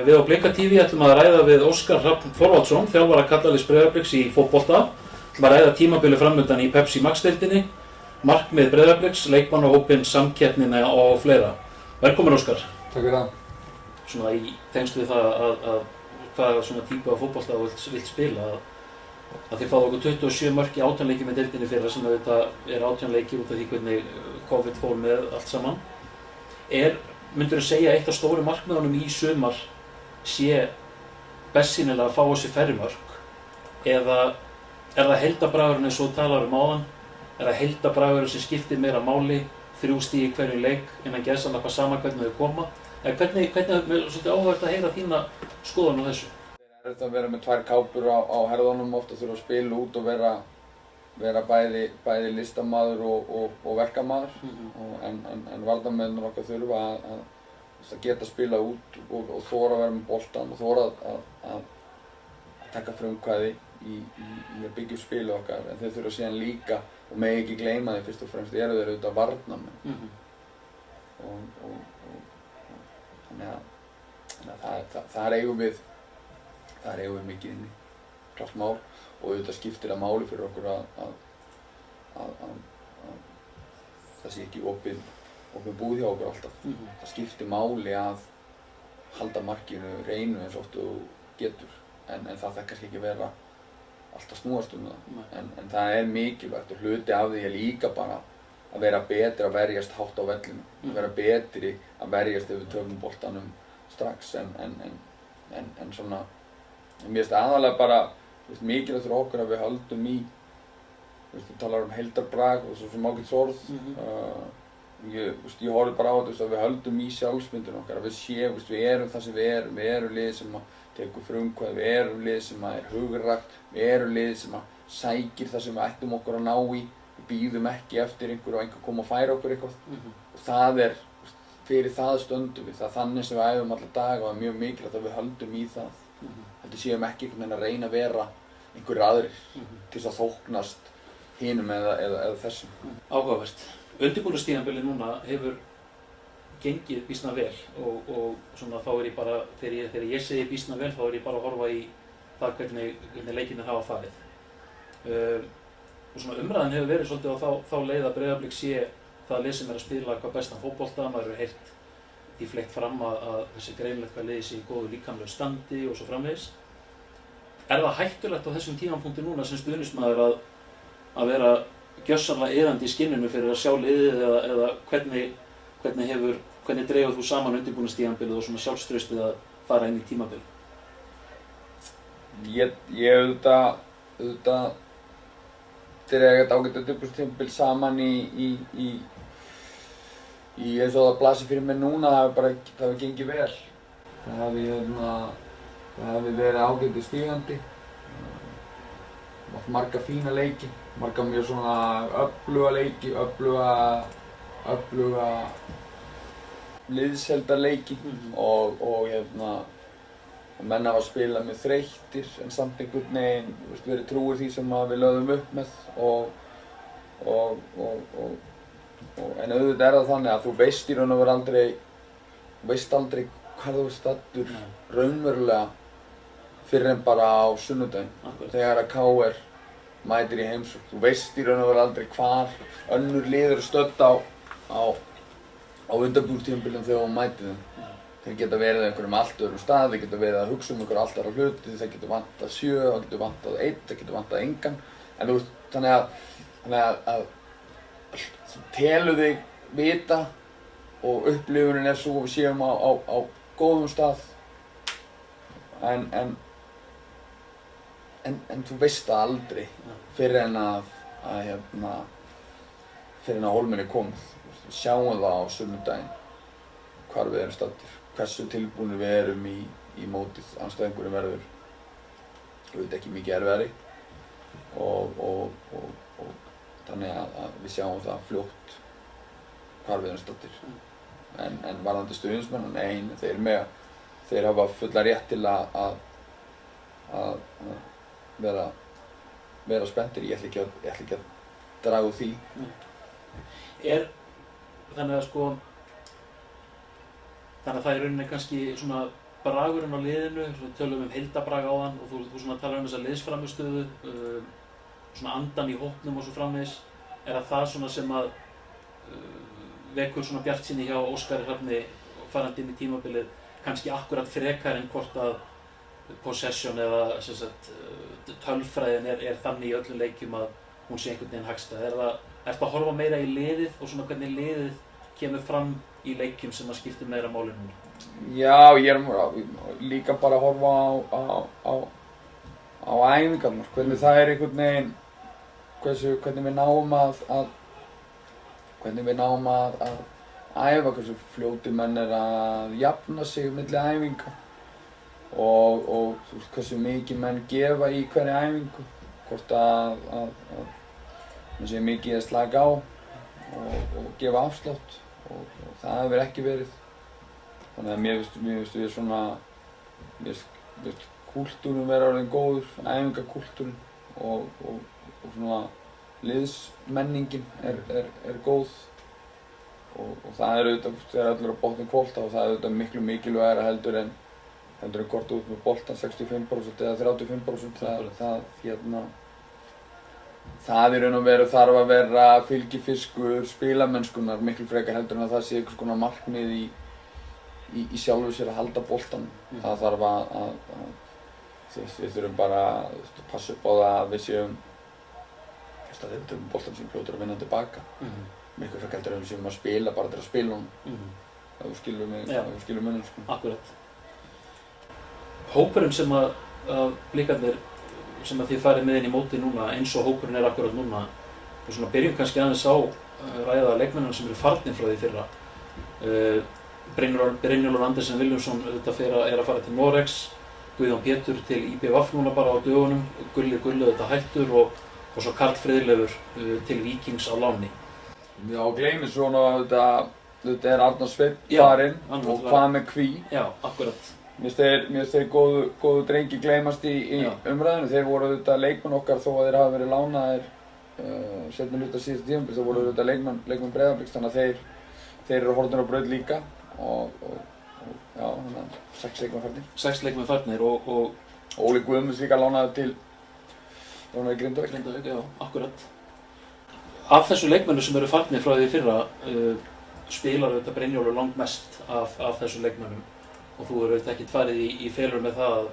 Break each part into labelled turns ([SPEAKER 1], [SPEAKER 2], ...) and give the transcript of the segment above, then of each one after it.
[SPEAKER 1] Við á Blika TV ætlum að ræða við Óskar Hrafn Þorvaldsson, þjálfara karlaliðs Breiðabliks í fótbolta. Ætlum að ræða tímabilið framundan í Pepsi Max-deildinni, markmið Breiðabliks, leikmannahópinn, samkeppnina og fleira. Velkomin Óskar.
[SPEAKER 2] Takk fyrir það.
[SPEAKER 1] Svona í tengslu við það að hvaða svona típu af fótbolta þú vilt spila, að þið fáðu okkur 27 mörk í 18 leiki með deildinni fyrra sem þetta er 18 leikir út af því hvernig COVID fór með allt saman. Myndirðu segja eitt af stóru markmiðunum í sumar sé bersýnilega að fá þessi færri mörk, eða er það heildarbragurinn eins og þú talar áðan, er það heildarbragurinn sem skiptir meira máli, 3 stig í hverju leik innan geðsalappa sama hvernig þau koma, eða hvernig er svolítið áhugavert að heyra þína skoðun á þessu?
[SPEAKER 2] Það er þetta að vera með 2 kápur á herðunum, ofta þurfa að spila út og vera bæði listamaður og verkamaður, en varnarmennir okkar þurfa að geta spila út og þora að vera með boltann og þora að taka frumkvæði í að byggja upp spilið okkar, en þeir þurfa síðan líka, og megi ekki gleyma því fyrst og fremst, eru þeir auðvitað varnarmenn. Þannig að þar eigum við mikið inni, klart mál, og auðvitað skiptir það máli fyrir okkur að það sé ekki opin búð hjá okkur alltaf. Það skiptir máli að halda markinu hreinu eins oft þú getur, en það kannski ekki vera alltaf snúast það. En það er mikilvægt, og hluti af því er líka bara að vera betri að verjast hátt á vellinu, að vera betri að verjast ef við töfum boltanum strax, en svona, mér finnst aðalega bara mikilvægt fyrir okkur að við höldum í, þú talar heildarbrag og svo ágætis orð, ég horfi bara á þetta að við höldum í sjálfsmyndinu okkar, að við séum, við erum það sem við erum lið sem að tekur frumkvæði, við erum lið sem að er hugrakkt, við erum lið sem að sækir það sem við ættum okkur að ná í, við bíðum ekki eftir einhver koma að færa okkur eitthvað, og það er, fyrir það stöndum við, það er þannig sem við æfum alla daga, og það er mjög mikilvægt að við höldum í það. Þetta séum ekki einhvern veginn að reyna að vera einhverjir aðrir til þess að þóknast hinum eða þessum.
[SPEAKER 1] Áhugavert. Undirbúningstímabilið núna hefur gengið býsna vel, og svona þá er ég bara, þegar ég segi býsna vel, þá er ég bara að horfa í það hvernig leikirnir hafa farið. Og svona umræðan hefur verið svolítið á þá leið að Breiðablik sé það lið sem er að spila hvað bestan fótbolta, maður hefur heyrt því fleygt fram að þessi greinilegt hvað liðið sé í góðu líkamlegu standi og svo framvegis. Er það hættulegt á þessum tímapunkti núna sem stuðningsmaður að vera gjörsamlega iðandi í skinninu fyrir að sjá liðið, eða hvernig dregur þú saman undirbúningstímabilið og svona sjálfstraustið að fara inn í tímabil?
[SPEAKER 2] Ég auðvitað dreg þetta ágætt undirbúningstímabil saman í eins og það blasir fyrir mig núna, það hefur gengið vel. Það hefur verið ágætt stígandi, marga fína leiki, marga mjög svona öfluga leiki, öfluga liðsheldarleiki, og menn hafa spilað mjög þreyttir, en samt einhvern veginn verið trúir því sem við lögðum upp með, en auðvitað er það þannig að þú veist í raun og veru aldrei hvað þú ert staddur raunverulega fyrr en bara á sunnudaginn, þegar að KR mætir í heimsókn. Þú veist í raun og veru aldrei hvar önnur lið eru stödd á undirbúningstímabilinu þegar þú mætir þeim. Þeir geta verið á einhverjum allt öðrum stað, þeir geta verið að hugsa einhverja allt aðra hluti, þeir geta vantað 7, það getur vantað 1, það getur vantað engan. En þú veist, þannig að þú telur þig vita, og upplifunin er svo að við séum á góðum stað, en þú veist það aldrei fyrr en að hólminn er komið. Við sjáum það á sunnudaginn hvar við erum staddir, hversu tilbúnir við erum í mótið. Andstæðingurinn verður auðvitað ekki mikið erfiðari, og þannig að við sjáum það fljótt hvar við erum staddir. En varðandi stuðningsmenn, nei, þeir hafa fulla rétt til að vera spenntir. Ég ætla ekki að draga úr því.
[SPEAKER 1] Þannig að það er rauninni kannski svona bragurinn á liðinu, við tölum heildabrag áðan og þú svona talar þessa liðsframmistöðu, svona andan í hópnum og svo framvegis, það svona sem að vekur svona bjartsýni hjá Óskari Hrafni farandi inn í tímabilið, kannski akkurat frekar en hvort að possession eða sem sagt, tölfræðin þannig í öllum leikjum að hún sé einhvern veginn hagstæð. Ertu að horfa meira í liðið og svona hvernig liðið kemur fram í leikjum sem að skiptir meira máli núna?
[SPEAKER 2] Já, ég líka bara að horfa á æfingarnar, hvernig það einhvern veginn, hvernig við náum að æfa, hversu fljótir menn að jafna sig milli æfinga og hversu mikið menn gefa í hverja æfingu, hvort að menn sé mikið að slaka á og gefa afslátt og það hefur ekki verið. Þannig að mér finnst við svona, mér finnst kúltúrinn vera orðinn góður, æfingakúltúrinn og svona liðsmenningin er góð og það auðvitað, þegar allir á botni hvolta og það auðvitað miklu mikilvægara heldur en hvort út með boltan 65% eða 35%, það í raun og veru þarf að vera fylgifiskur spilamennskunnar miklu frekar heldur en að það sé einhvers konar markmið í sjálfu sér að halda boltanum. Það þarf að við þurfum bara að passa upp á það að við séum að við tökum boltan sem fljótur að vinna tilbaka. Miklu frekar heldur en við séum að spila bara til að spila honum. Ef þú skilur mig, ef þú skilur mönnum sko.
[SPEAKER 1] Akkurat. Hópurinn sem að Blikarnir sem að þið farið með inn í mótið núna, eins og hópurinn akkurat núna, og svona byrjum kannski aðeins á ræða leikmennina sem eru farnir frá því fyrra. Brynjólfur Andersen Vilhjálmsson að fara til Noregs, Guðjón Pétur til IBVF núna bara á dögunum, Gulli hættur og svo Karl Friðleifur til Víkings á láni.
[SPEAKER 2] Já, gleymið svona þetta Arnar Sveinn farinn og hvað með Kví.
[SPEAKER 1] Já, akkurat.
[SPEAKER 2] Mér finnst þeir góðu drengi gleymast í umræðinu. Þeir voru auðvitað leikmenn okkar þó að þeir hafa verið lánaðir seinni hluta síðasta tímabil, þá voru auðvitað leikmenn Breiðabliks, þannig að þeir eru horfnir á braut líka og já, þannig að 6 leikmenn farnir.
[SPEAKER 1] 6 leikmenn farnir og
[SPEAKER 2] Óli Guðmunds líka lánaður í Grindavík.
[SPEAKER 1] Grindavík, já, akkurat. Af þessu leikmennu sem eru farnir frá því fyrra spilar auðvitað Brynjólfur langmest af þessu leikmennum. Og þú hefur auðvitað ekkert farið í felur með það að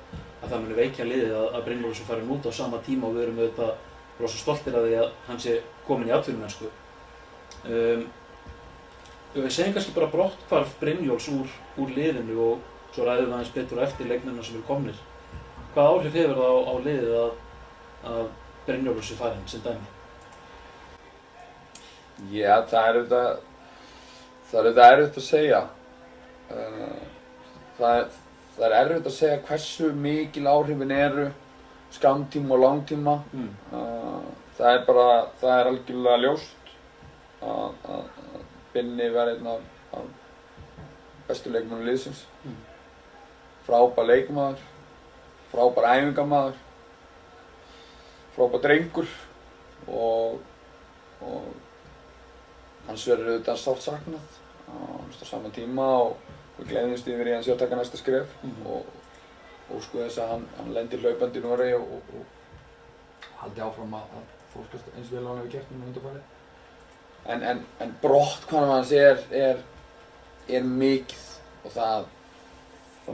[SPEAKER 1] það muni veikja liðið að Brynjólfur sé farin út á sama tíma og við erum auðvitað rosa stoltir af því að hann sé kominn í atvinnumennsku. Við segjum kannski bara brotthvarf Brynjólfs úr liðinu og svo ræðum við aðeins betur eftir leikmennina sem eru komnir. Hvað áhrif hefur það á liðið að Brynjólfur sé farinn sem dæmi?
[SPEAKER 2] Já, það er auðvitað erfitt að segja. Það er erfitt að segja hversu mikil áhrifin eru skammtíma og langtíma. Það er algjörlega ljóst að Binni var einn af bestu leikmönnum liðsins. Frábær leikmaður, frábær æfingamaður, frábær drengur og hans verður auðvitað sárt saknað á sama tíma og við gleðumst yfir í hans að taka næsta skref og sko þess að hann lendir hlaupandi í Noregi og haldi áfram að fólkast eins vel á hann hefur gert núna undanfarið. En brotthvarf hans er mikið og það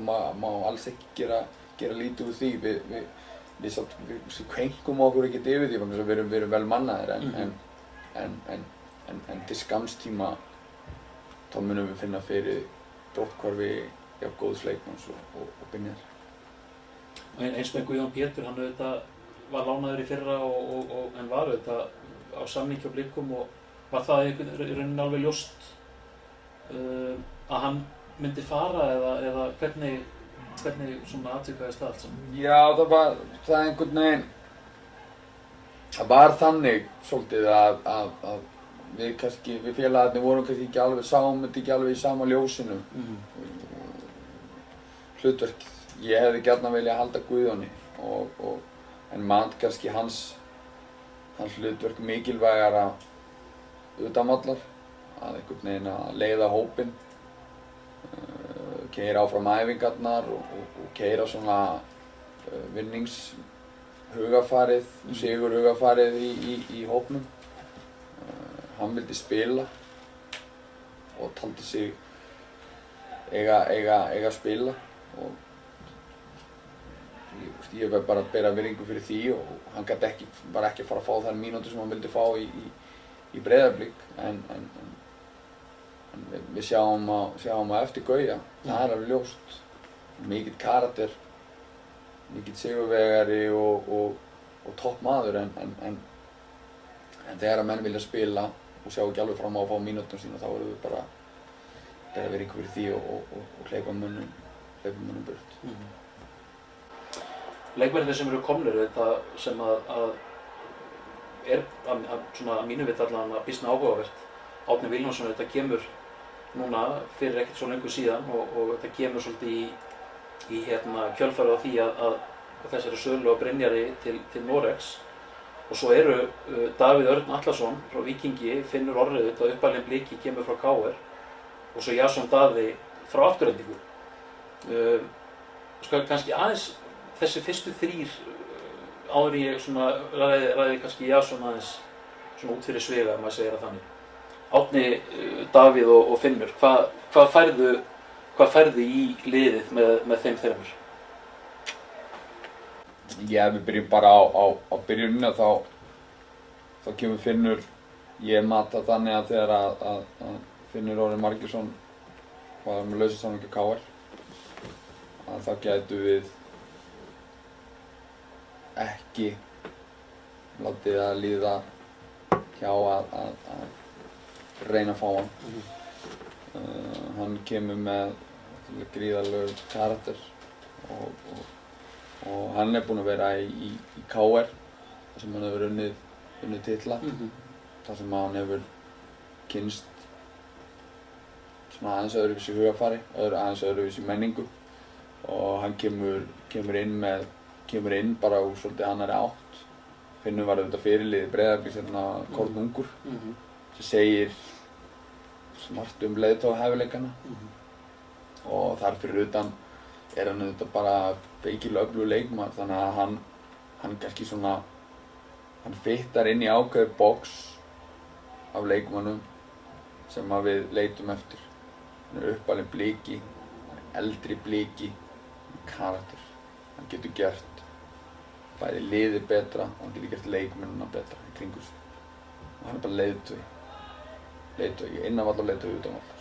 [SPEAKER 2] má alls ekki gera lítið úr því. Við kveinkum okkur ekkert yfir því vegna þess að við erum vel mannaðir en til skamms tíma þá munum við finna fyrir brotthvarfi jafn góðs leikmanns og Binni.
[SPEAKER 1] Eins með Guðjón Pétur, hann auðvitað var lánaður í fyrra en var auðvitað á samningi á Blikum og var það í rauninni alveg ljóst að hann myndi fara eða hvernig svona atvikaðist það allt saman? Já,
[SPEAKER 2] það einhvern veginn, það var þannig svolítið að við félagarnir vorum kannski ekki alveg í sama ljósinu hlutverkið. Ég hefði gjarnan viljað halda Guðjóni en man kannski hans hlutverk mikilvægara utanvallar, að einhvern veginn að leiða hópinn, keyra áfram æfingarnar og keyra svona vinningshugafarið, sigurhugafarið í hópnum. Hann vildi spila og taldi sig eiga að spila og ég verð bara að bera virðingu fyrir því og hann gat bara ekki að fara að fá þær mínútur sem hann vildi fá í Breiðablik en við sjáum að eftir Gauja, það er alveg ljóst, mikill karakter, mikill sigurvegari og topp maður en þegar að menn vilja spila og sjá ekki alveg fram á að fá mínútum sína þá erum við bara að bera virðingu fyrir því og hleypa mönnum burt.
[SPEAKER 1] Leikmennirnir sem eru komnir, þetta sem að er svona að mínu viti allan að býsna áhugavert. Árni Vilhjálmsson, þetta kemur núna fyrir ekkert svo lengur síðan og þetta kemur svolítið í kjölfarið á því að þessari sölu á Brynjari til Noregs. Og svo eru Davíð Örn Atlason frá Víkingi, Finnur Orrið á uppalinn Bliki kemur frá KR og svo Jason Daði frá Aftureldingu. Skal kannski aðeins þessi fyrstu þrír áður ég svona ræði kannski Jason aðeins svona út fyrir sviga ef maður segir það þannig. Árni, Davíð og Finnur, hvað færðu í liðið með þeim þreymur?
[SPEAKER 2] Já, við byrjum bara á byrjunina þá kemur Finnur, ég mata þannig að þegar að Finnur Orri Margeirsson var með lausasamningi KR að þá gætu við ekki látið að líða hjá að reyna að fá hann. Hann kemur með gríðarlegur karakter og hann er búinn að vera í KR þar sem hann hefur unnið titla, þar sem hann hefur kynnst svona aðeins öðruvísi hugafari, aðeins öðruvísi menningu og hann kemur inn bara úr svolítið annarri átt. Finnur var auðvitað fyrirliði Breiðabliks Korn ungur sem segir margt leiðtogahæfileikana og þar fyrir utan er hann auðvitað bara feikilega öflugur leikmaður þannig að hann kannski svona hann fittar inn í ákveðið box af leikmönnum sem að við leitum eftir. Hann er uppalinn Bliki, eldri Bliki, karakter. Hann getur gert bæði liðið betra og hann getur gert leikmennina betra í kringu sig. Og hann er bara leiðtogi, innanvallar leiðtogi utanvallar.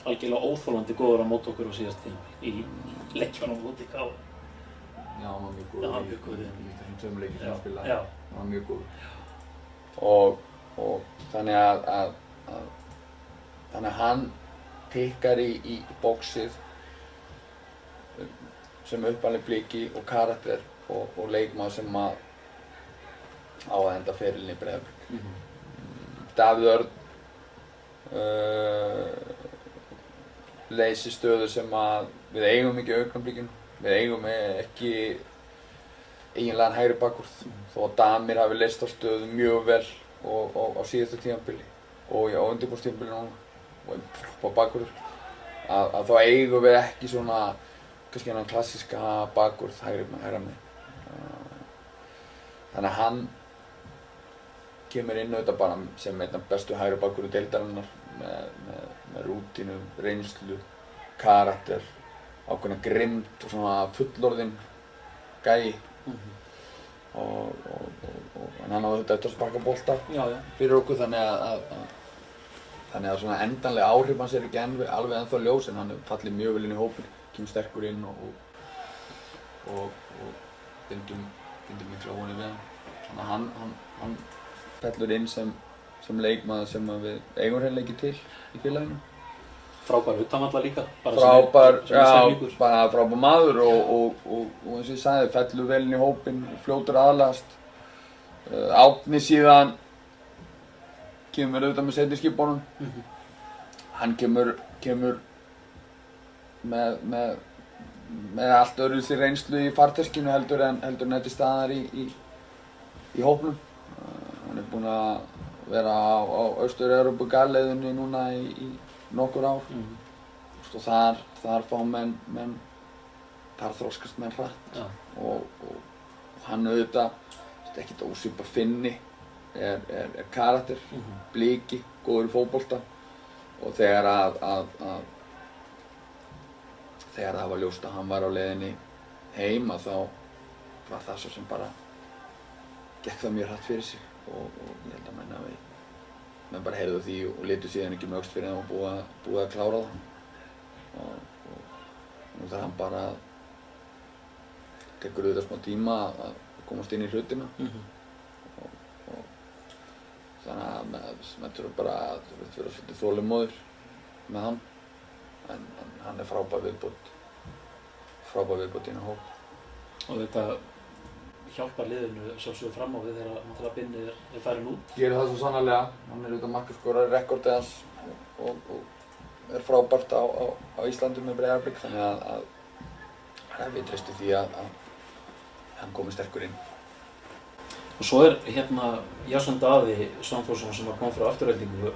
[SPEAKER 1] Algjörlega óþolandi góður að móta okkur á síðast tímabili í leikjunum á móti KR.
[SPEAKER 2] Já, hann var mjög góður.
[SPEAKER 1] Já, mjög góður.
[SPEAKER 2] Þessum tveim leikjum sem hann spilaði.
[SPEAKER 1] Já.
[SPEAKER 2] Hann var mjög góður. Og þannig að hann tikkar í boxið sem uppalinn Bliki og karakter og leikmaður sem á að enda ferilinn í Breiðablik. Davíð Örn leysir stöðu sem að við eigum ekki í augnablikinu. Við eigum ekki eiginlegan hægri bakvörð þó að Damir hafi leyst á stöðu mjög vel og á síðustu tímabili og á undirbúrstímabili núna og frábær bakvörður að þá eigum við ekki svona kannski hennan klassíska bakvörð hægra megin. Þannig að hann kemur inn auðvitað bara sem einn af bestu hægri bakvörðu deildarinnar með rútínu, reynslu, karakter, ákveðna grimmd og svona fullorðinn gæi. En hann á auðvitað eftir að sparka bolta fyrir okkur þannig að svona endanleg áhrif hans er ekki alveg ennþá ljós en hann fallið mjög vel inn í hópinn, kemur sterkur inn og bindum mikla vonir við hann. Þannig að hann fellur inn sem leikmaður sem við eigum hreinlega ekki til í félaginu.
[SPEAKER 1] Frábær utanvallar líka.
[SPEAKER 2] Frábær maður og eins og ég sagði, fellur vel inn í hópinn, fljótur aðlagast. Árni síðan kemur auðvitað með seinni skipunum. Hann kemur með allt öðruvísi reynslu í farteskinu heldur en þetta staðar í hópnum. Hann er búinn að vera á Austur-Evrópu galleiðinni núna í nokkur ár. og þar fá menn þar þroskast menn hratt
[SPEAKER 1] Já.
[SPEAKER 2] og hann auðvitað ekkert ósvipað Finni er karakter, bliki, góður í fótbolta og þegar það var ljóst að hann var á leiðinni heima þá var það svo sem bara gekk það mjög hratt fyrir sig og ég held að menn bara heyrðu því og litu síðan ekki með öxt fyrir þeim og búið að klára það og nú þarf hann bara tekur auðvitað smá tíma að komast inn í hlutina og þannig að menn þurfa bara að vera svolítið þolinmóðir með hann en hann er frábær viðbót í hennar hóp.
[SPEAKER 1] Og þetta hjálpar liðinu sjálfsögðu fram á við þegar Binni er farin út.
[SPEAKER 2] Gerir það svo sannarlega, hann er auðvitað markaskorari, rekordið hans og er frábært á Íslandi með Breiðablik þannig að við treystum því að hann komi sterkur inn.
[SPEAKER 1] Og svo er Jason Daði Svanþórsson sem kom frá Aftureldingu,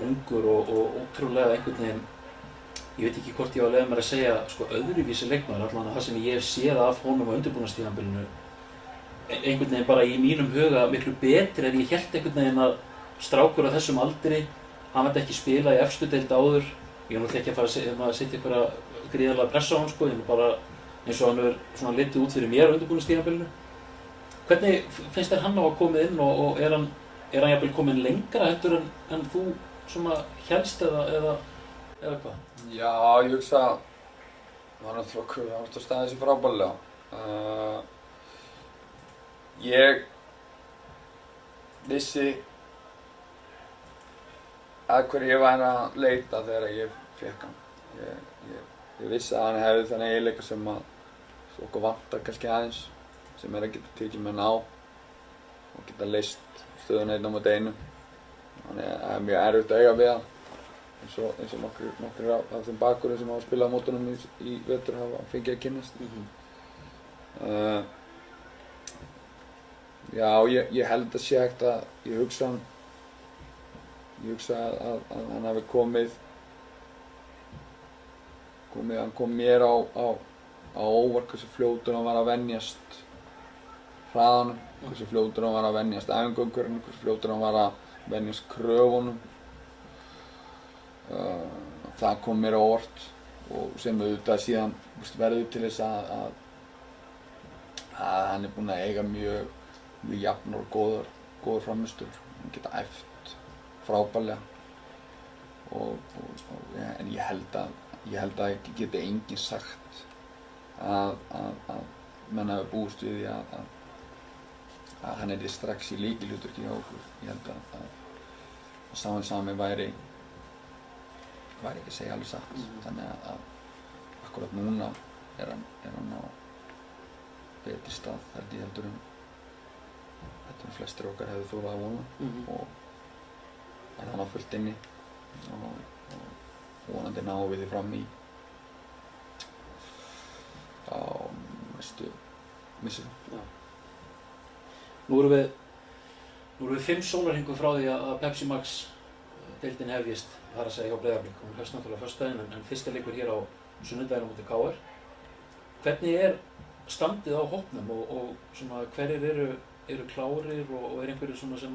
[SPEAKER 1] ungur og ótrúlega einhvern veginn, ég veit ekki hvort ég á að leyfa mér að segja öðruvísi leikmaður, allavega það sem ég hef séð af honum á undirbúningstímabilinu, einhvern veginn bara í mínum huga miklu betri en ég hélt einhvern veginn að strákur á þessum aldri, hann veit ekki spila í efstu deild áður, ég er náttúrulega ekki að fara að setja einhverja gríðarlega pressa á hann ég er bara eins og hann er svona litið út fyrir mér á undirbúningstímabilinu. Hvernig finnst þér hann á að komið inn og er hann jafnvel kominn lengra heldur en þú svona hélst eða hvað?
[SPEAKER 2] Já, ég hugsa að hann náttúrulega staðið sér frábærlega. Ég vissi að hverju ég væri að leita þegar ég fékk hann. Ég vissi að hann hefði þann eiginleika sem að okkur vantar kannski aðeins, sem að geta tekið menn á og geta leyst stöðuna einn á móti einu. Þannig að það er mjög erfitt að eiga við hann. eins og nokkrir af þeim bakverðum sem hafa spilað á mótunum í vetur hafa fengið að kynnast. Já, ég held að sé hægt að ég hugsa að hann hafi hann kom mér á óvart hversu fljótur hann var að venjast hraðanum, hversu fljótur hann var að venjast æfingaumhverfinu, hversu fljótur hann var að venjast kröfunum. Það kom mér á óvart og sem auðvitað síðan verður til þess að hann er búinn að eiga mjög jafnar og góðar frammistöður. Hann geta æft frábærlega en ég held að ekki geti enginn sagt að menn hafi búist við því að hann er strax í lykilhlutverki hjá okkur. Ég held að sami væri ekki að segja alveg satt. Þannig að akkurat núna er hann á betri stað heldur en flestir okkar hefðu þorað að vona og hann á fullt inni og vonandi náum við því fram í á næstu misserum.
[SPEAKER 1] Nú erum við 5 sólarhringum frá því að Pepsi Max deildin hefjist, það að segja hjá Breiðablik. Hún hefst náttúrulega föstudaginn en fyrsti leikur hér á sunnudaginn á móti KR. Hvernig er standið á hópnum og svona hverjir eru klárir og er einhverjir svona sem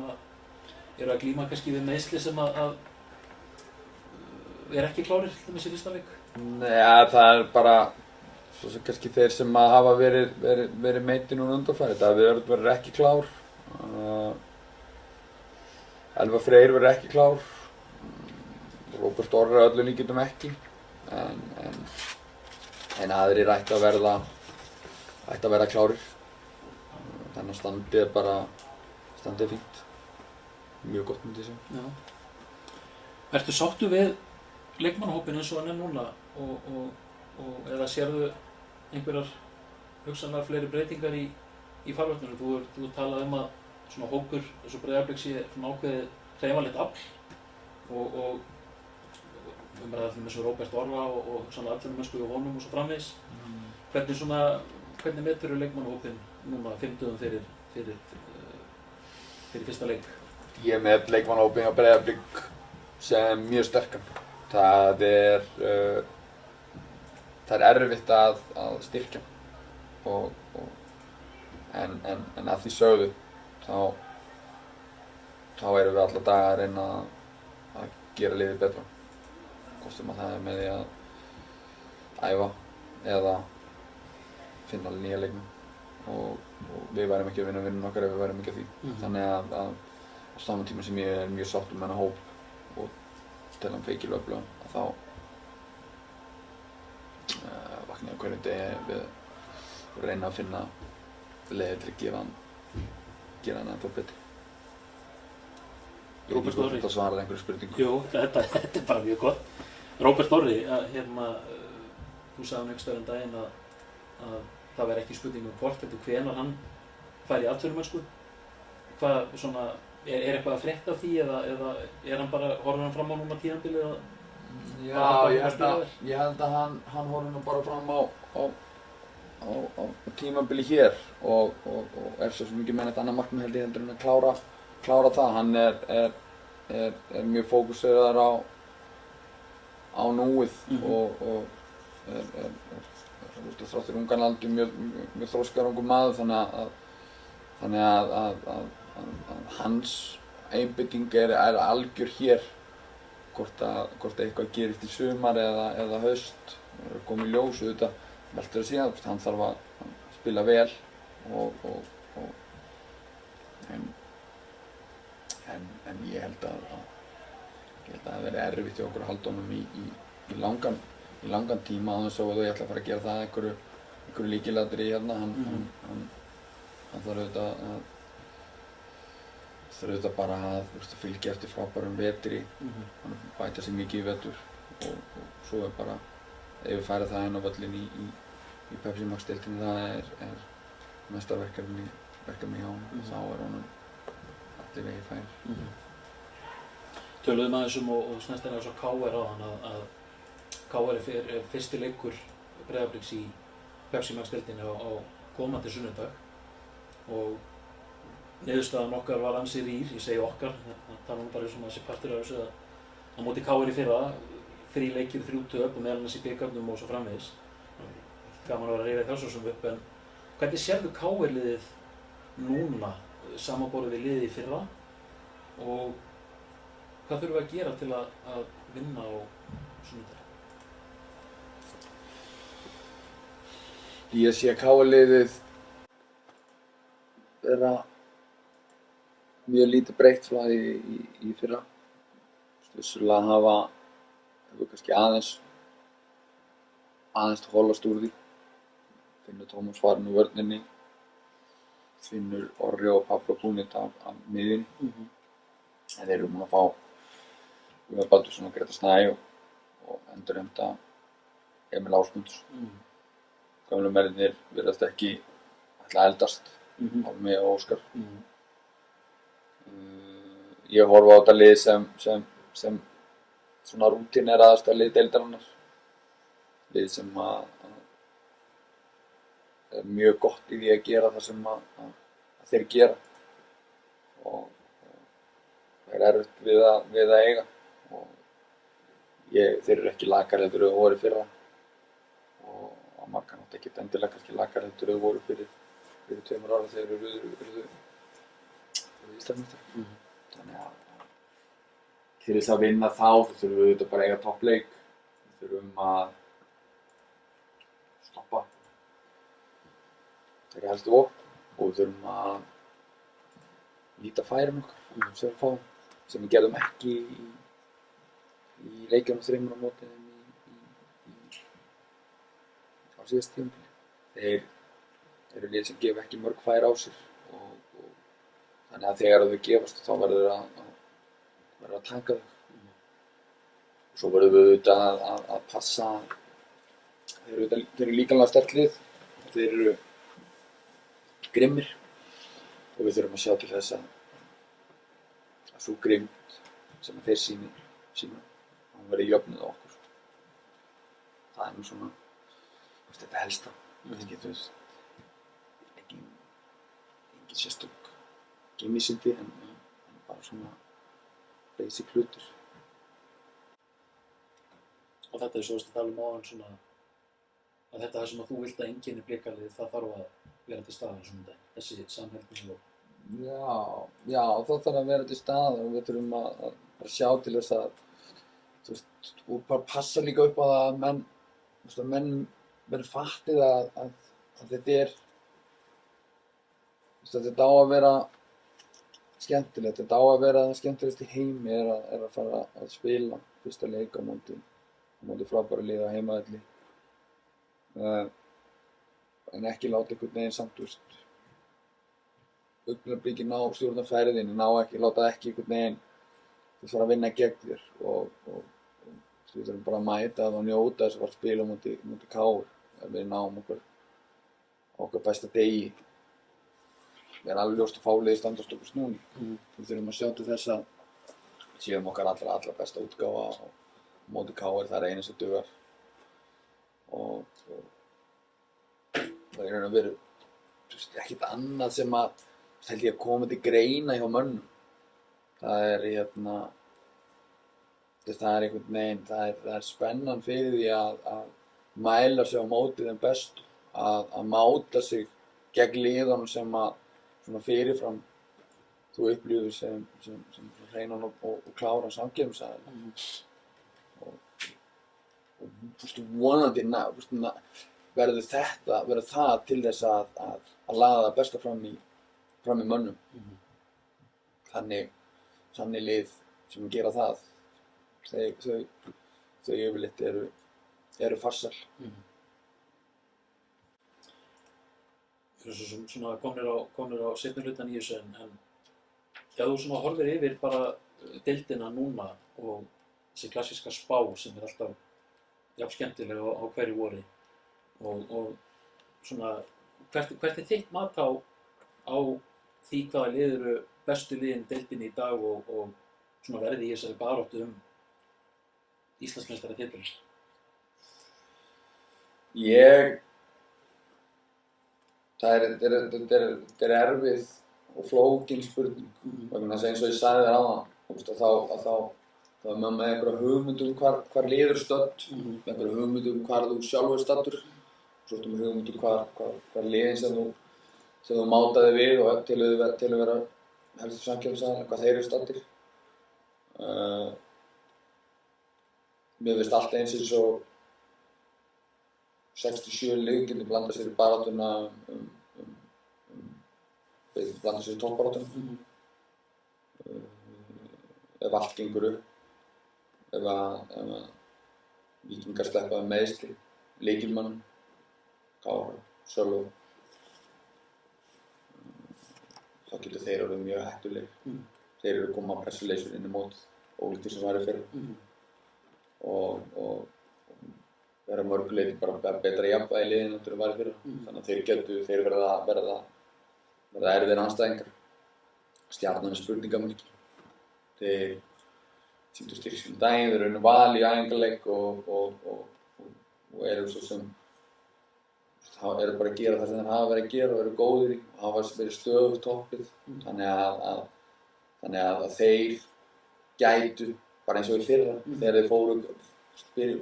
[SPEAKER 1] eru að glíma kannski við meiðsli sem að er ekki klárir til dæmis í fyrsta leik?
[SPEAKER 2] Nei, það er bara svo sem kannski þeir sem hafa verið meiddir núna undanfarið. Davíð Örn verður ekki klár. Elvar Freyr verður ekki klár. Róbert Orri að öllum líkindum ekki. En aðrir ættu að verða klárir. Þannig að standið er fínt. Mjög gott myndi ég segja.
[SPEAKER 1] Já. Ertu sáttur við leikmannahópinn eins og hann er núna eða sérðu einhverjar hugsanlega fleiri breytingar í farvatninu? Þú talað að svona hópur eins og Breiðablik sé svona ákveðið hreyfanlegt afl og umræðar eins og Róbert Orra og hugsanlega atvinnumennsku hjá honum og svo framvegis. Hvernig meturðu leikmannahópinn núna 5 dögum fyrir fyrsta leik?
[SPEAKER 2] Ég met leikmannahópinn hjá Breiðablik sem mjög sterkan. það er erfitt að styrkja en að því sögðu þá erum við alla daga að reyna að gera liðið betra, hvort sem að það með því að æfa eða finna nýja leikmenn og við værum ekki að vinna vinnun okkar ef við værum ekki að því. Þannig að á saman tíma sem ég er mjög sáttur með þennan hóp og tel hann feikilega öflugan, að þá vakna ég á hverjum degi við reyna að finna leiðir til að gera hann ennþá betri. Ég veit ekki hvort þetta svarar einhverju spurningu.
[SPEAKER 1] Jú, þetta er bara mjög gott. Róbert Orri, þú sagði einhvers staðar daginn að það væri ekki spurning hvort heldur hvenær hann fær í atvinnumennsku. Hvað svona, er eitthvað að frétta af því eða er hann bara, horfir hann fram á núna tímabilið að
[SPEAKER 2] Já, ég held að hann horfir nú bara fram á tímabili hér og er svo sem ekki með neitt annað markmið heldur en að klára það. Hann er mjög fókuseraður á núið og þráttur ungan aldur mjög þroskaður ungur maður, þannig að hans einbeiting er algjör hér. Hvort eitthvað gerist í sumar eða haust komið í ljós, auðvitað veltur að síðan, hann þarf að spila vel en ég held að það verði erfitt hjá okkur að halda honum í langan tíma, án þess að ég ætla að fara að gera það einhverju lykilatriði hérna. Hann þarf auðvitað bara að fylgja eftir frábærum vetri, hann bæta sig mikið í vetur og svo er bara yfirfæra það inn á völlinn í Pepsi Max deildinni. Það er mesta verkefni hjá honum og þá er honum allir vegir færir.
[SPEAKER 1] Töluðum aðeins og snert aðeins á KR áðan að KR er fyrsti leikur Breiðabliks í Pepsi Max deildinni á komandi sunnudag og niðurstaðan okkar var ansi rýr, ég segi okkar, það var bara svona þessi partur af þessu að á móti KR í fyrra, 3 leikir, 3 töp og meðal annars í bikarnum og svo framvegis. Gaman að vera að reyfa það svo sem upp, en hvernig sérðu KR-liðið núna samanborið við liðið í fyrra og hvað þurfum við að gera til að vinna á sunnudag?
[SPEAKER 2] Ég sé KR-liðið vera mjög lítið breytt frá því í fyrra. Vissulega hefur kannski aðeins holast úr því. Finnur Tómas farinn úr vörninni, Finnur Orri og Pablo búnir af miðjunni. En þeir eru búin að fá Guðmar Baldursson og Greta Snæ og endurheimta Emil Ásmunds. Gömlu mennirnir virðast ekki ætla að eldast, Pálmi og Óskar. Ég horfi á þetta lið sem svona rútínerað lið deildarinnar. Lið sem er mjög gott í því að gera það sem að þeir gera og það er erfitt við að eiga og þeir eru ekki lakari heldur en þau voru í fyrra og á margan hátt ekkert endilega kannski lakari heldur en þau voru fyrir 2 ára þegar þau urðu Íslandsmeistarar. Þannig að til þess að vinna þá þurfum við auðvitað bara að eiga toppleik. Við þurfum að stoppa þeirra helstu vopn og við þurfum að nýta færin okkar sem við gerðum ekki í leikjunum 3 á móti þeim á síðasta tímabili. Þeir eru lið sem gefa ekki mörg færi á sér og þannig að þegar þau gefast þá verður að taka þau. Og svo verðum við auðvitað að passa. Þeir eru líkamlega sterkt lið, þeir eru grimmir og við þurfum að sjá til þess að sú grimmd sem þeir sýna hún verði jöfnuð á okkur. Það er nú svona þetta helsta. Engin sérstök gimmisindi en bara svona basic hlutur.
[SPEAKER 1] og þetta svo að tala áðan svona að þetta sem að þú vilt að einkenni blikalið, það þarf að vera til staðar svona dag, þessi samheldni og
[SPEAKER 2] Já, það þarf að vera til staðar og við þurfum að sjá til þess að þú veist, og bara passa líka upp á það að menn verður fattið að þetta á að vera skemmtilegt, þetta á að vera það skemmtilegast í heimi er að fara að spila fyrsta leik á móti frábæru liði á heimavelli en ekki láta einhvern veginn samt augnablikin ná stjórna ferðinni, láta ekki einhvern veginn þú fara að vinna gegn þér og við þurfum bara að mæta það og njóta þess að fara að spila móti KR ef við náum okkar besta degi. Við erum alveg ljóst að fá liðið standast okkur snúning. Við þurfum að sjá til þess að séum okkar allra besta útgáfa á móti KR, það er eina sem dugar. Og það er raun og veru ekkert annað sem að held ég að koma til greina hjá mönnum. Það er einhvern veginn, það er spennan fyrir því að mæla sig á móti þeim bestu, að máta sig gegn liðunum sem að svona fyrirfram þú upplifir sem hreinan og kláran samkeppnisaðila. Og vonandi verður það til þess að laða það besta fram í mönnum. Þannig lið sem gera það, þau yfirleitt eru farsæl.
[SPEAKER 1] Við erum svo svona komnir á seinni hlutann í þessu en ef þú svona horfir yfir bara deildina núna og þessi klassíska spá sem er alltaf jafn skemmtileg á hverju vori og svona hvert er þitt mat á því hvaða lið eru bestu liðin deildinni í dag og svona verði í þessari baráttu Íslandsmeistaratitilinn?
[SPEAKER 2] Þetta er erfið og flókin spurning vegna þess að eins og ég sagði þér áðan þá er maður með einhverja hugmynd hvar lið eru stödd, með einhverja hugmynd hvar þú sjálfur staddur, svo ertu með hugmynd hvar liðin sem þú mátaði við og til að vera helstu samkeppnisaðilar, hvað þeir eru staddir. Mér finnst alltaf eins og 67 lið getur blandað sér í baráttuna blandað sér í toppbaráttuna. Ef allt gengur upp, ef Víkingar sleppa með meiðsli, lykilmann, Kára, Sölvi, þá getur þeir orðið mjög hættulegir. Þeir eru að koma pressuleysur inn í mótið, ólíkt því sem var í fyrra. Og vera mörgu leyti bara betra jafnvægi í liðinu en þeir var í fyrra. Þannig að þeir verða erfiðir andstæðingar. Stjarnan er spurningamerki. Þeir sýndu styrk daginn, þeir unnu Val í æfingaleik og eru svo sem eru bara að gera það sem þeir hafa verið að gera og eru góðir í og hafa verið stöðugt toppið. Þannig að þeir gætu, bara eins og í fyrra, þegar þeir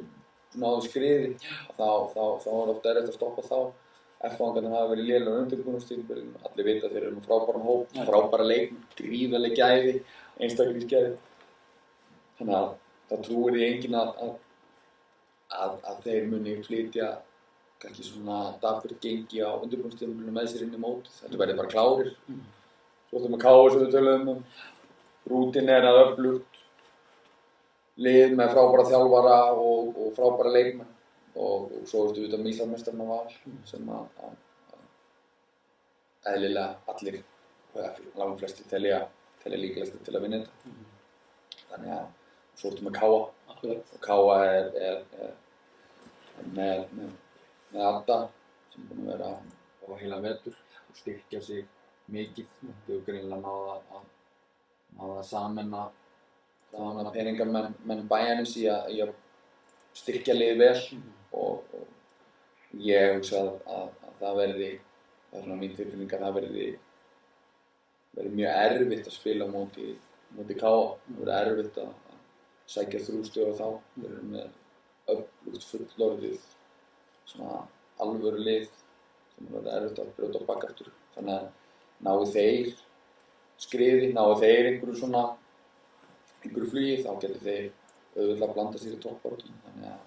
[SPEAKER 2] náðu skriði, þá var oft erfitt að stoppa þá. F-fangarnir hafa verið lélegir á undirbúningstímabilinu, allir vita að þeir eru með frábæran hóp, frábæra leikmenn, gríðarleg gæði, einstaklingsgæði. Þannig að það trúir því enginn að þeir muni flytja kannski svona dapurt gengi á undirbúningstímabilinu með sér inn í mótið. Þetta verði bara klárir. Svo ertu með KR sem við töluðum rútinerað öflugt lið með frábæra þjálfara og frábæra leikmenn og svo ertu við með Íslandsmeistarana Val sem að eðlilega allir, langt flestir telja líklegasti til að vinna þetta. Þannig að svo ertu með KA og KA er með Adda sem er búinn að vera á heila vetur og styrkja sig mikið. Þau hefur greinilega náð að sameina peningamenn bæjarins í að styrkja liðið vel og ég hugsa að það verði, það er svona mín tilfinning að það verði mjög erfitt að spila móti KA. Það verði erfitt að sækja þrjústig á þá. Þeir eru með öflugt fullorðið svona alvöru lið sem verður erfitt að brjóta á bak aftur. Þannig að nái þeir skriði, nái þeir einhverju flugi, þá getur þeir auðvitað blanda sér í toppbaráttu. Þannig að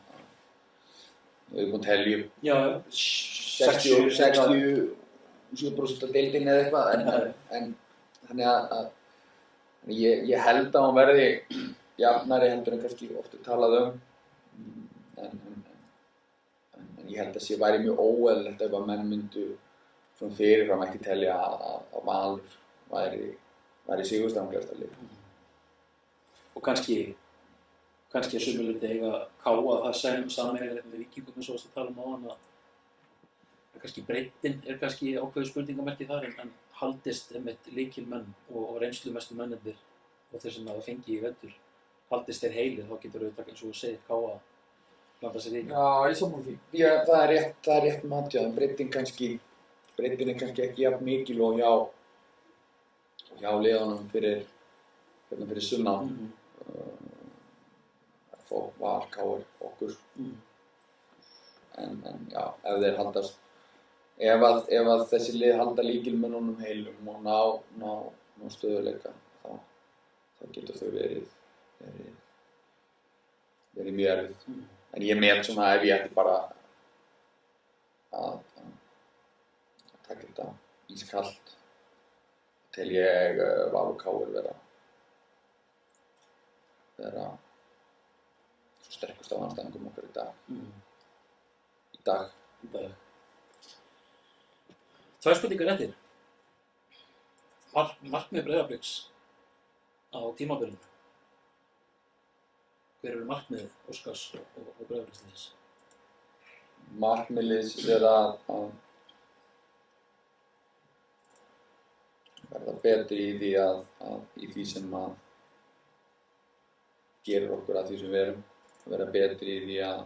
[SPEAKER 2] við erum búin að telja
[SPEAKER 1] Já,
[SPEAKER 2] 60% af deildinni eða eitthvað, en þannig að ég held að hún verði jafnari heldur en kannski oft talað en ég held að væri mjög óeðlilegt ef að menn myndu svona fyrirfram ekki telja að Valur væri sigurstranglegasta lið.
[SPEAKER 1] Og kannski að sumuleyti eiga Káa það sameiginlegt með Víkingum eins og varst að tala áðan að kannski breiddin kannski ákveðið spurningamerki þar en haldist einmitt lykilmenn og reynslumestu mennirnir og þeir sem hafa fengið í vetur haldist þeir heilir, þá getur auðvitað eins og þú segir Káa blanda sér inn.
[SPEAKER 2] Já, ég sammála því. Það er rétt mat, já, en breiddin er kannski ekki jafn mikil og hjá liðunum fyrir sunnan. Val, Káir, okkur. En já, ef þeir haldast ef að þessi lið halda lykilmönnunum heilum og ná stöðuleika þá getur þau verið mjög erfið. En ég met svona ef ég ætti bara að taka þetta ískalt til ég Val og Káir vera svo sterkust af andstæðingum okkar í dag.
[SPEAKER 1] Tvær spurningar eftir. Markmið Breiðabliks á tímabilinu. Hver eru markmið Óskars og Breiðabliksliðsins?
[SPEAKER 2] Markmið liðsins að verða betri í því sem að gerir okkur að því sem við erum. Verða betri í því að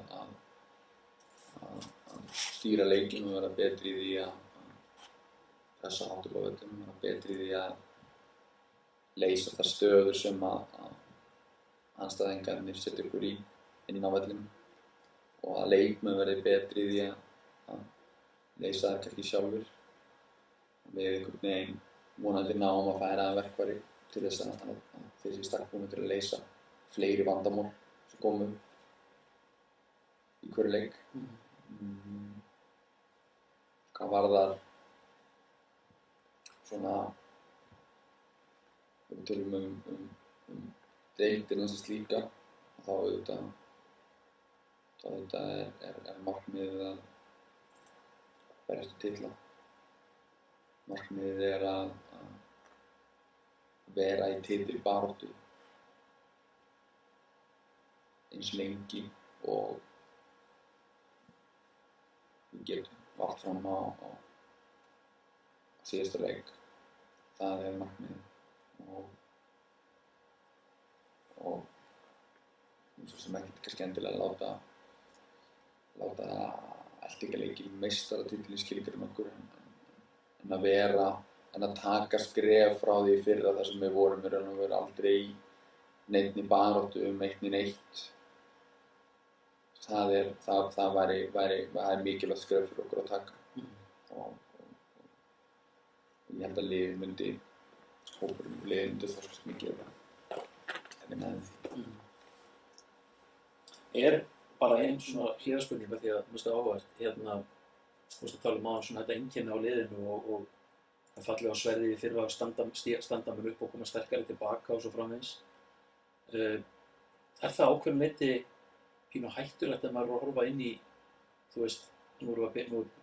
[SPEAKER 2] stýra leikinn og verða betri í því að pressa hátt upp á völlum, verða betri í því að leysa þær stöður sem að andstæðingarnir setja ykkur inn á vellinum og að leikmenn verði betri í því að leysa það kannski sjálfur. Við einhvern veginn vonandi náum að færa verkfæri til þess að þeir séu stakk búnir til að leysa fleiri vandamál sem komu í hverju leik. Hvað varðar svona við tölum deildina sem slíka þá auðvitað er markmiðið að berjast um titla. Markmiðið er að vera í titilbaráttu eins lengi og við getum vart fram á síðasta leik. Það er markmiðið og svo sem ekkert kannski endilega láta eltingaleiki meistaratitil í skilgreiðum okkur en að taka skref frá því fyrra þar sem við vorum í raun og veru aldrei í neinni baráttu eitt. Það er mikilvægt skref fyrir okkur að taka og ég held að liðið myndi þorskast mikið ef við næðum því.
[SPEAKER 1] Er bara einn svona hliðarspurning með því að mér finnst það áhugavert þú veist að tala áðan svona þetta einkenni á liðinu og það fallega á sverðið í fyrra að standa mér upp og koma sterkari tilbaka og svo framvegis. Er það ákveðin leyti pínu hættulegt að maður er að horfa inn í, þú veist, nú er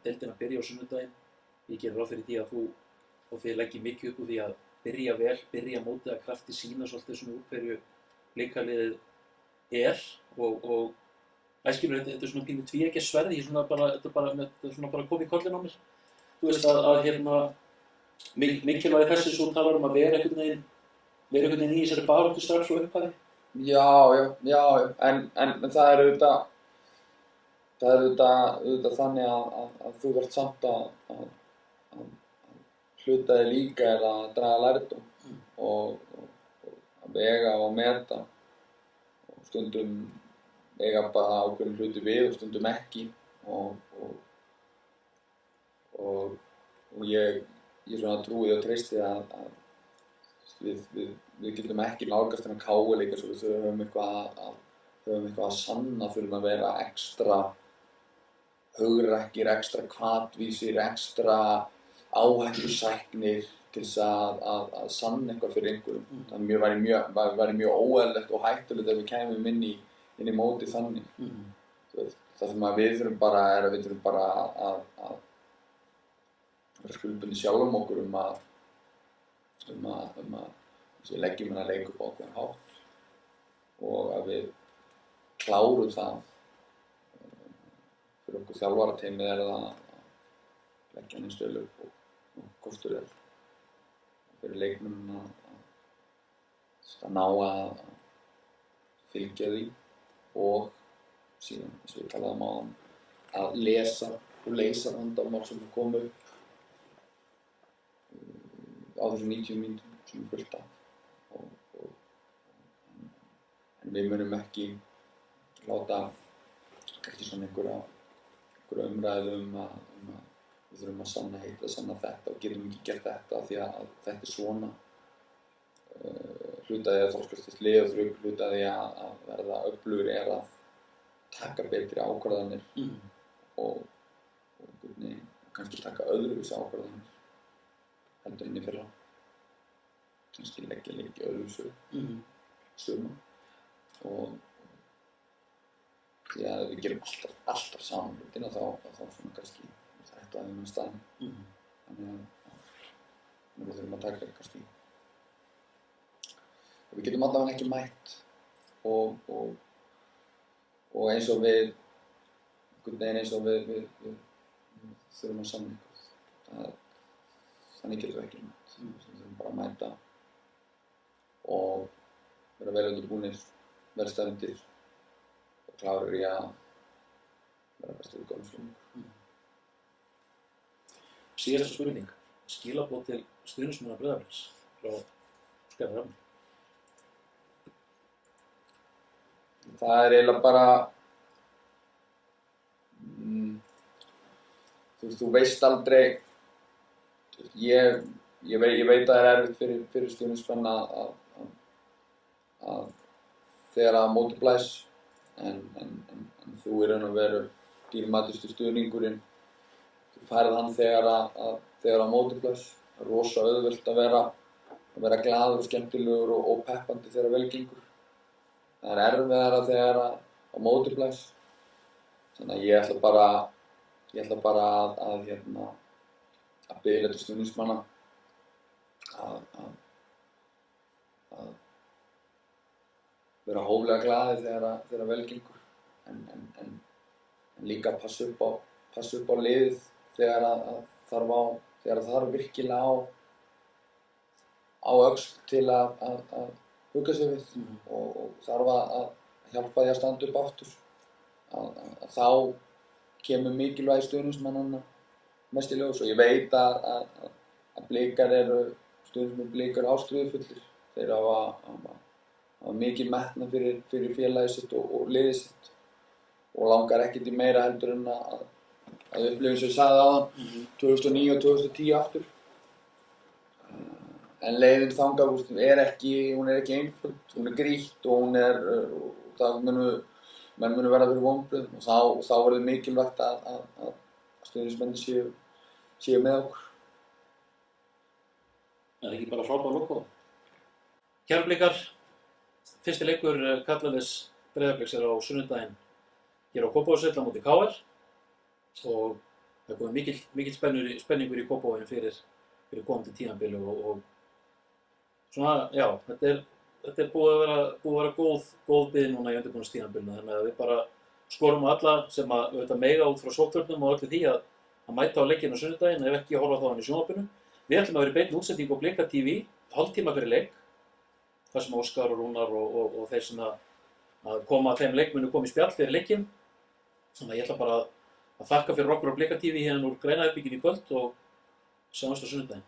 [SPEAKER 1] deildin að byrja á sunnudaginn, ég gerir ráð fyrir því að þú og þið leggið mikið upp úr því að byrja vel, byrja mótið að krafti sína svolítið svona úr hverju leikaliðið er og æskilur þetta er svona pínu tvíeggja sverð, þetta er svona bara komið í kollinn á mér. Þú veist að mikilvægi þessi svo talar að vera einhvern veginn í þessari baráttu strax og upphafi.
[SPEAKER 2] Já, en það er auðvitað þannig að þú verður samt að hlutaði líka er að draga lærdóm og að vega og meta og stundum eiga bara ákveðin hluti við og stundum ekki og ég svona trúi og treysti að við getum ekki nálgast þennan KR-leik eins og við höfum eitthvað að sanna fyrir að vera ekstra hugrekkir, ekstra hvatvísir, ekstra áhættusæknir til þess að sanna eitthvað fyrir einhverjum. Þannig væri mjög óeðlilegt og hættulegt ef við kæmum inn í mótið þannig. Það sem við þurfum bara að vera skuldbundin sjálfum okkur að við leggjum hennar leik upp á ákveðinn hátt og að við klárum það. Fyrir okkur þjálfarateymið það að leggja hann eins vel upp og kostur fyrir leikmennina að ná að fylgja því og síðan, eins og við talaðum á að lesa og leysa vandamál sem komu upp á þessum 90 mínútum sem fullt af. En við munum ekki láta kannski svona einhverja umræðu að við þurfum að sanna hitt að sanna þetta og getum ekki gert þetta því að þetta er svona. Hlutaði að þorskastist lið og hlutaði að verða öflugur að taka betri ákvarðanir og kannski taka öðruvísi ákvarðanir heldur enn í fyrra. Kannski leggja leiki öðruvísi suma og því að við gerum alltaf saman hlutina þá svona kannski þetta að við staðinn. Þannig að við þurfum að taka kannski og við getum allavega ekki mætt og eins og við þurfum að sanna eitthvað. Þannig getum við ekki mætt. Við þurfum bara að mæta og vera vel undirbúnir, vera stefndir og klárir í að vera bestur í golfsleikum.
[SPEAKER 1] Síðasta spurning. Skilaboð til stuðningsmanna Breiðabliks frá Skafti Hrafni.
[SPEAKER 2] Það er eiginlega bara þú veist aldrei ég veit að það er erfitt fyrir stuðningsmenn að þegar að móti blæs en þú í raun og veru dýrmætustu stuðningurinn. Þú færð hann þegar að móti blæs. Það er rosa auðvelt að vera glaður og skemmtilegur og peppandi þegar vel gengur. Það er erfiðara þegar á móti blæs. Þannig að ég ætla bara að biðja til stuðningsmanna að vera hóflega glaðir þegar vel gengur en líka passa upp á liðið þegar þarf virkilega á öxl til að hugga sig við og þarf að hjálpa því að standa upp aftur að þá kemur mikilvægi stuðningsmannanna mest í ljós og ég veit að Blikar stuðningsmenn Blikar ástríðufullir. Þeir hafa mikið metnað fyrir félagið sitt og liðið sitt og langar ekkert í meira heldur en að upplifa eins og ég sagði áðan 2009 og 2010 aftur. En leiðin þangað hún er ekki einföld, hún er grýtt og menn munu verða fyrir vonbrigðum og þá verður mikilvægt að stuðningsmenn séu með okkur.
[SPEAKER 1] Það ekki bara frábær lokað. Kæru Blikar, fyrsti leikur karlaliðs Breiðabliks á sunnudaginn hér á Kópavogsvelli á móti KR og það er komið mikill spenningur í Kópavogi fyrir komandi tímabili og svona, já, þetta er búið að vera góð bið núna í undirbúningstímabilinu þannig að við bara skorum á alla sem að auðvitað mega út frá sókvörnum og öllu því að mæta á leikinn á sunnudaginn ef ekki horfa þá hann í sjónvarpinu. Við ætlum að vera í beinni útsendingu á Blika TV, hálftíma fyrir leik, þar sem Óskar og Rúnar og þeir sem að koma að þeim leikmunu koma í spjall fyrir leikinn. Þannig að ég ætla bara að þakka fyrir okkur á Blika TV hérna úr Greinaherberginu í kvöld og sjáumst á sunnudaginn.